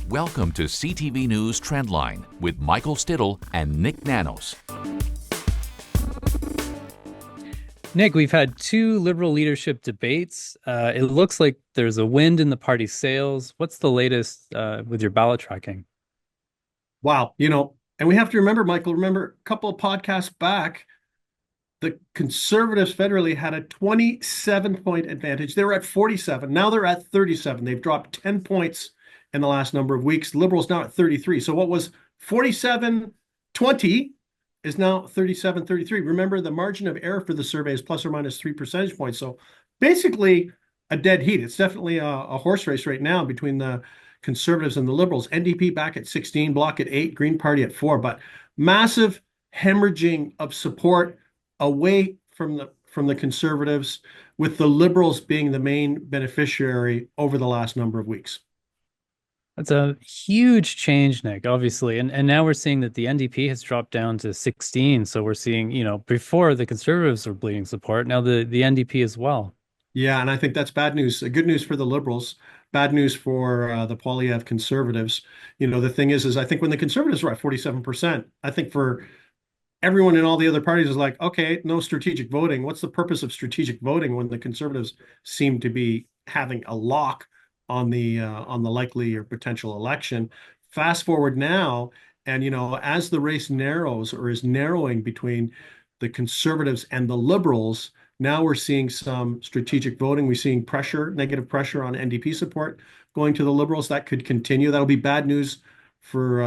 Welcome to CTV News Trendline with Michael Stittle and Nik Nanos. Nik, we've had two Liberal leadership debates. It looks like there's a wind in the party sails. What's the latest with your ballot tracking? Wow, and we have to remember, Michael, remember a couple of podcasts back, the Conservatives federally had a 27-point advantage. They were at 47. Now they're at 37. They've dropped 10 points in the last number of weeks. The Liberals now at 33. So what was 47-20 is now 37-33. Remember, the margin of error for the survey is plus or minus 3 percentage points. So basically a dead heat. It's definitely a horse race right now between the Conservatives and the Liberals. NDP back at 16, Bloc at 8, Green Party at 4. But massive hemorrhaging of support away from the Conservatives, with the Liberals being the main beneficiary over the last number of weeks. That's a huge change, Nik, obviously. And now we're seeing that the NDP has dropped down to 16. So we're seeing, before the Conservatives were bleeding support, now the NDP as well. Yeah, and I think that's bad news. Good news for the Liberals, bad news for the Poilievre Conservatives. The thing is I think when the Conservatives were at 47%, I think for everyone in all the other parties is like, okay, no strategic voting. What's the purpose of strategic voting when the Conservatives seem to be having a lock on the likely or potential election? Fast forward now, and as the race narrows or is narrowing between the Conservatives and the Liberals, now we're seeing some strategic voting. We're seeing pressure, negative pressure on NDP support going to the Liberals. That could continue. That'll be bad news for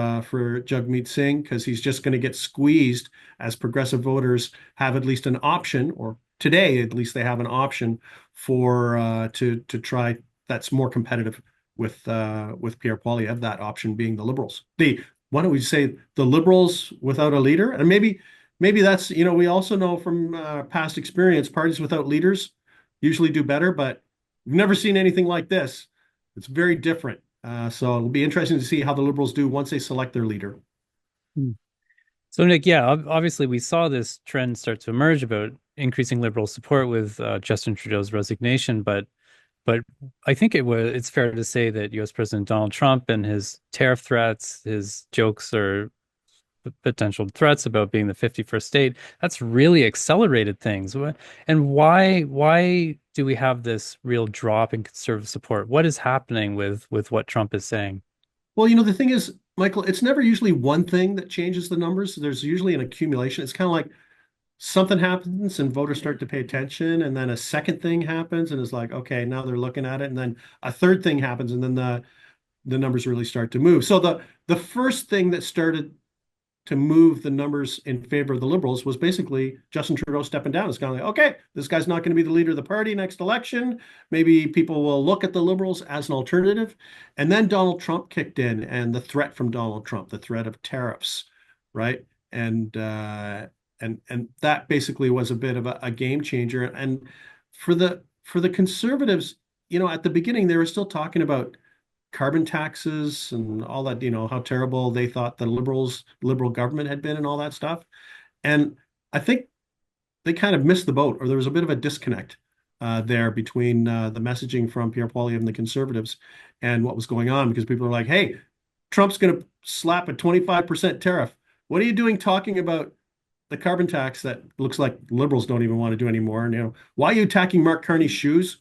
Jagmeet Singh, because he's just going to get squeezed as progressive voters have at least an option, or today at least they have an option for to try that's more competitive with Pierre Poilievre. That option being the Liberals. Why don't we say the Liberals without a leader? And maybe that's, we also know from past experience, parties without leaders usually do better, but we've never seen anything like this. It's very different. So it'll be interesting to see how the Liberals do once they select their leader. So, Nik, yeah, obviously we saw this trend start to emerge about increasing Liberal support with Justin Trudeau's resignation, but I think it's fair to say that U.S. President Donald Trump and his tariff threats, his jokes or potential threats about being the 51st state, that's really accelerated things. And why do we have this real drop in conservative support? What is happening with what Trump is saying? Well, the thing is, Michael, it's never usually one thing that changes the numbers. There's usually an accumulation. It's kind of like something happens and voters start to pay attention, and then a second thing happens and it's like, okay, now they're looking at it, and then a third thing happens, and then the numbers really start to move. So the first thing that started to move the numbers in favor of the Liberals was basically Justin Trudeau stepping down. It's kind of like, okay, this guy's not going to be the leader of the party next election. Maybe people will look at the Liberals as an alternative. And then Donald Trump kicked in, and the threat from Donald Trump, the threat of tariffs, right? And that basically was a bit of a game changer. And for the Conservatives, at the beginning, they were still talking about carbon taxes and all that, how terrible they thought the liberal government had been and all that stuff. And I think they kind of missed the boat, or there was a bit of a disconnect there between the messaging from Pierre Poilievre and the Conservatives and what was going on, because people are like, hey, Trump's going to slap a 25% tariff. What are you doing talking about the carbon tax that looks like Liberals don't even want to do anymore? And, why are you attacking Mark Carney's shoes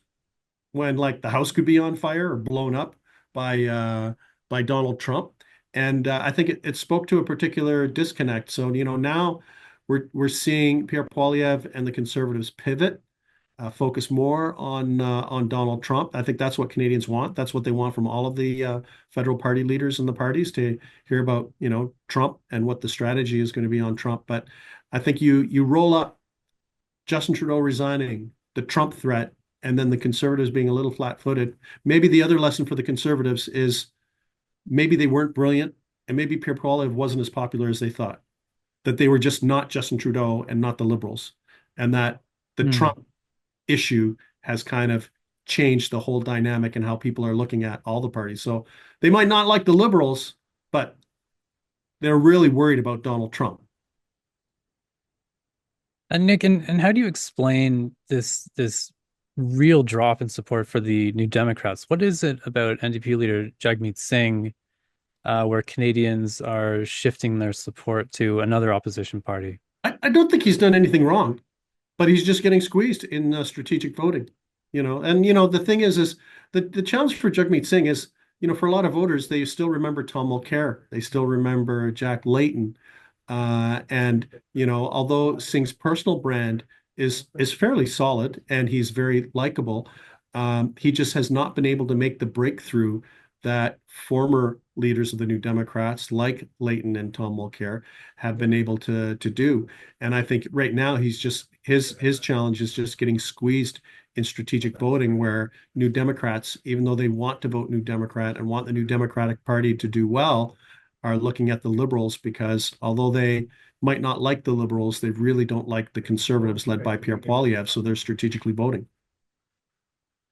when the house could be on fire or blown up by Donald Trump? And I think it spoke to a particular disconnect. So now we're seeing Pierre Poilievre and the Conservatives pivot, focus more on Donald Trump. I think that's what Canadians want. That's what they want from all of the federal party leaders in the parties, to hear about Trump and what the strategy is going to be on Trump. But I think you roll up Justin Trudeau resigning, the Trump threat, and then the Conservatives being a little flat-footed. Maybe the other lesson for the Conservatives is maybe they weren't brilliant, and maybe Pierre Poilievre wasn't as popular as they thought, that they were just not Justin Trudeau and not the Liberals, and that the Trump issue has kind of changed the whole dynamic and how people are looking at all the parties. So they might not like the Liberals, but they're really worried about Donald Trump. And Nik, and how do you explain this real drop in support for the New Democrats? What is it about NDP leader Jagmeet Singh where Canadians are shifting their support to another opposition party. I don't think he's done anything wrong, but he's just getting squeezed in strategic voting. And the thing is the challenge for Jagmeet Singh is, for a lot of voters, they still remember Tom Mulcair, they still remember Jack Layton, and although Singh's personal brand is fairly solid and he's very likable, he just has not been able to make the breakthrough that former leaders of the New Democrats, like Layton and Tom Mulcair, have been able to do. And I think right now he's just his challenge is just getting squeezed in strategic voting, where New Democrats, even though they want to vote New Democrat and want the New Democratic Party to do well, are looking at the Liberals, because although they might not like the Liberals, they really don't like the Conservatives led by Pierre Poilievre, so they're strategically voting.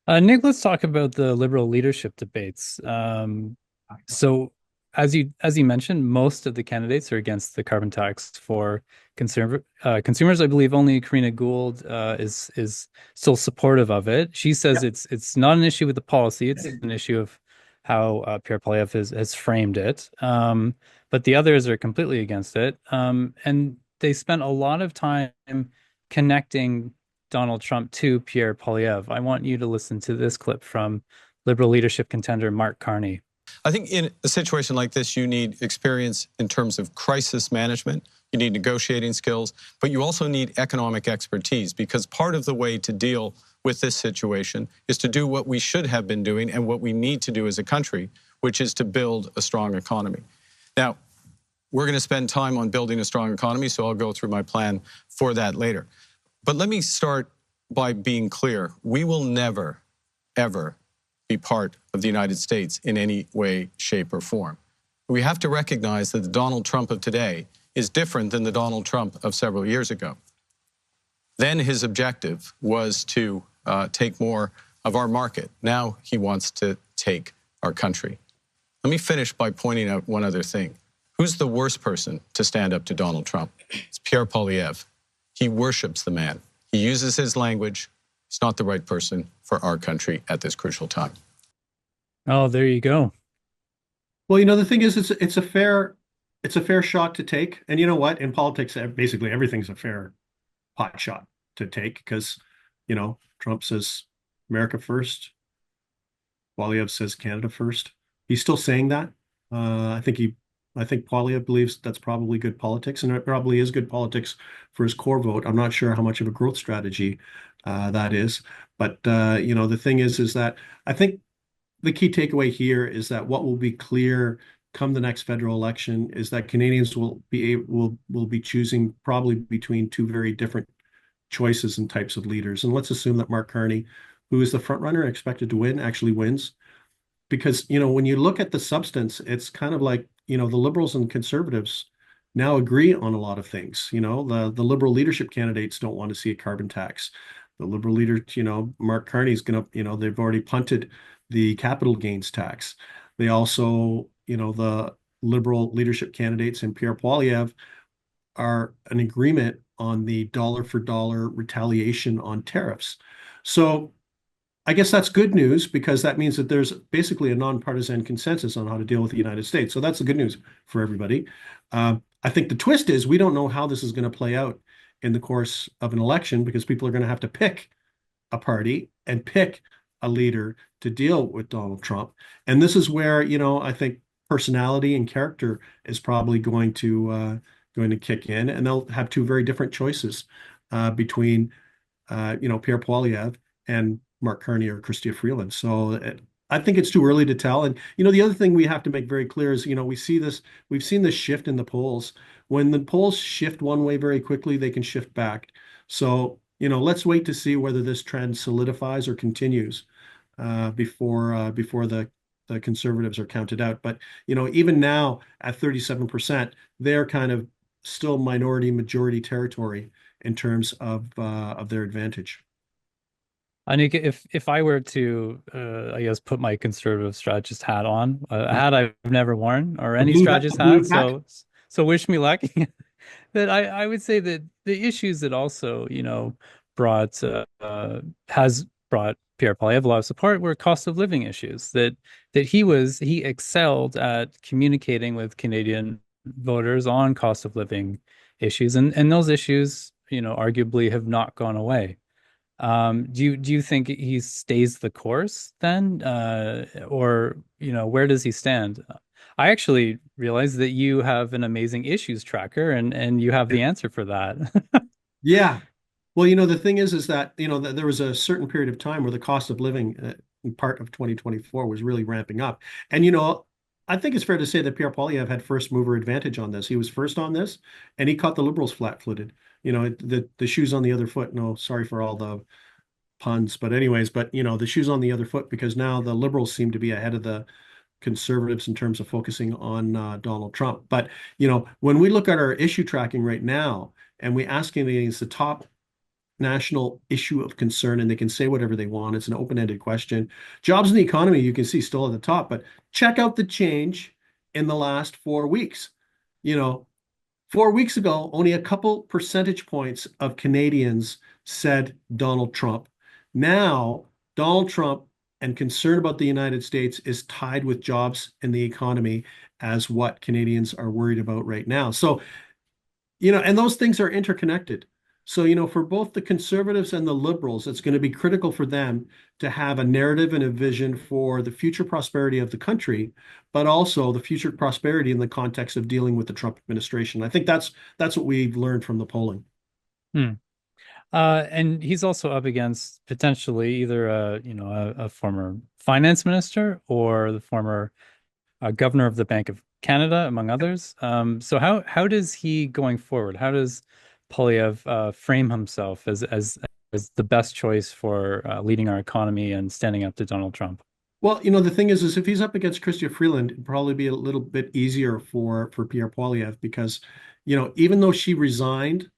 Nick, let's talk about the Liberal leadership debates. So, as you mentioned, most of the candidates are against the carbon tax for consumers. I believe only Karina Gould is still supportive of it. She says it's not an issue with the policy; it's an issue of how Pierre Poilievre has framed it. But the others are completely against it, and they spent a lot of time connecting Donald Trump to Pierre Poilievre. I want you to listen to this clip from Liberal leadership contender Mark Carney. I think in a situation like this, you need experience in terms of crisis management. You need negotiating skills, but you also need economic expertise, because part of the way to deal with this situation is to do what we should have been doing and what we need to do as a country, which is to build a strong economy. Now, we're going to spend time on building a strong economy, so I'll go through my plan for that later. But let me start by being clear. We will never, ever be part of the United States in any way, shape, or form. We have to recognize that the Donald Trump of today is different than the Donald Trump of several years ago. Then his objective was to take more of our market. Now he wants to take our country. Let me finish by pointing out one other thing. Who's the worst person to stand up to Donald Trump? It's Pierre Poilievre. He worships the man. He uses his language. He's not the right person for our country at this crucial time. Oh, there you go. Well, the thing is, it's a fair shot to take. And you know what? In politics, basically everything's a fair pot shot to take, because, Trump says America first. Poilievre says Canada first. He's still saying that. I think Poilievre believes that's probably good politics, and it probably is good politics for his core vote. I'm not sure how much of a growth strategy that is, but the thing is that I think the key takeaway here is that what will be clear come the next federal election is that Canadians will be choosing probably between two very different choices and types of leaders. And let's assume that Mark Carney, who is the front runner expected to win, actually wins. Because, when you look at the substance, it's kind of like, the Liberals and Conservatives now agree on a lot of things. The Liberal leadership candidates don't want to see a carbon tax. The Liberal leader, Mark Carney's going to, they've already punted the capital gains tax. They also, the Liberal leadership candidates and Pierre Poilievre are in agreement on the dollar for dollar retaliation on tariffs. So I guess that's good news, because that means that there's basically a nonpartisan consensus on how to deal with the United States. So that's the good news for everybody. I think the twist is we don't know how this is going to play out in the course of an election, because people are going to have to pick a party and pick a leader to deal with Donald Trump. And this is where, I think personality and character is probably going to kick in, and they'll have two very different choices between Pierre Poilievre and Mark Carney or Chrystia Freeland. So I think it's too early to tell. And the other thing we have to make very clear is, we've seen this shift in the polls. When the polls shift one way very quickly, they can shift back. So let's wait to see whether this trend solidifies or continues before the Conservatives are counted out. But even now at 37%, they're kind of still minority majority territory in terms of their advantage. Nick, if I were to, I guess, put my conservative strategist hat on, a hat I've never worn, or any strategist hat, so wish me luck. That I would say that the issues that also, brought has brought Pierre Poilievre a lot of support were cost of living issues. That he excelled at communicating with Canadian voters on cost of living issues, and those issues, arguably have not gone away. Do you think he stays the course then, or where does he stand? I actually realized that you have an amazing issues tracker, and you have the answer for that. Yeah. Well, the thing is that, that there was a certain period of time where the cost of living in part of 2024 was really ramping up. And, I think it's fair to say that Pierre Poilievre had first mover advantage on this. He was first on this, and he caught the Liberals flat-footed. The shoes on the other foot. No, sorry for all the puns, but anyways, the shoes on the other foot, because now the Liberals seem to be ahead of the Conservatives in terms of focusing on Donald Trump. But, when we look at our issue tracking right now, and we ask Canadians the top national issue of concern, and they can say whatever they want. It's an open-ended question. Jobs and the economy, you can see still at the top, but check out the change in the last 4 weeks. 4 weeks ago, only a couple percentage points of Canadians said Donald Trump. Now, Donald Trump and concern about the United States is tied with jobs and the economy as what Canadians are worried about right now. So, and those things are interconnected. So, for both the Conservatives and the Liberals, it's going to be critical for them to have a narrative and a vision for the future prosperity of the country, but also the future prosperity in the context of dealing with the Trump administration. I think that's what we've learned from the polling. And he's also up against potentially either a former finance minister or the former governor of the Bank of Canada, among others. So how does he, going forward, how does Poilievre frame himself as the best choice for leading our economy and standing up to Donald Trump? Well, the thing is if he's up against Chrystia Freeland, it'd probably be a little bit easier for Pierre Poilievre because, even though she resigned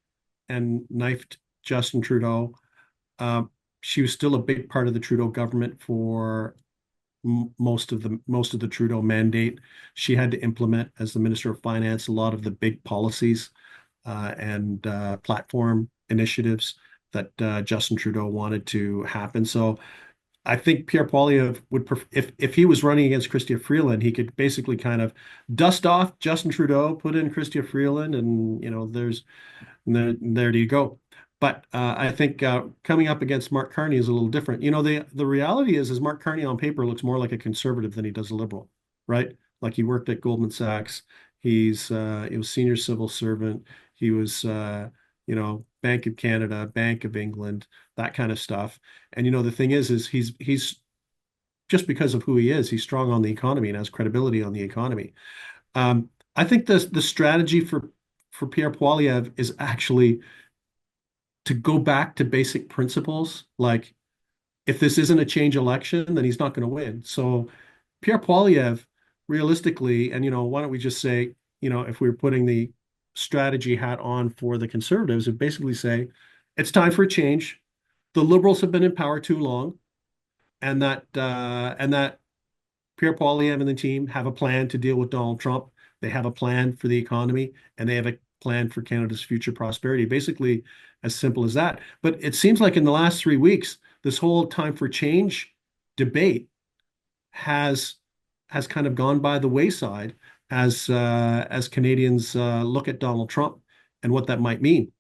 and knifed Justin Trudeau, she was still a big part of the Trudeau government for most of the Trudeau mandate. She had to implement, as the Minister of Finance, a lot of the big policies and platform initiatives that Justin Trudeau wanted to happen. So I think Pierre Poilievre would, if he was running against Chrystia Freeland, he could basically kind of dust off Justin Trudeau, put in Chrystia Freeland, and there you go. But I think coming up against Mark Carney is a little different. The reality is Mark Carney on paper looks more like a conservative than he does a liberal, right? Like he worked at Goldman Sachs. He was senior civil servant. He was Bank of Canada, Bank of England, that kind of stuff. And the thing is he's just because of who he is, he's strong on the economy and has credibility on the economy. I think the strategy for Pierre Poilievre is actually to go back to basic principles. Like if this isn't a change election, then he's not going to win. So Pierre Poilievre, realistically, and why don't we just say, if we were putting the strategy hat on for the Conservatives, would basically say it's time for a change. The Liberals have been in power too long, and that Pierre Poilievre and the team have a plan to deal with Donald Trump. They have a plan for the economy, and they have a plan for Canada's future prosperity. Basically, as simple as that. But it seems like in the last 3 weeks, this whole time for change debate has kind of gone by the wayside as Canadians look at Donald Trump and what that might mean.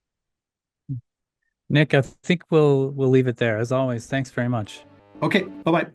Nick, I think we'll leave it there. As always, thanks very much. Okay, bye-bye.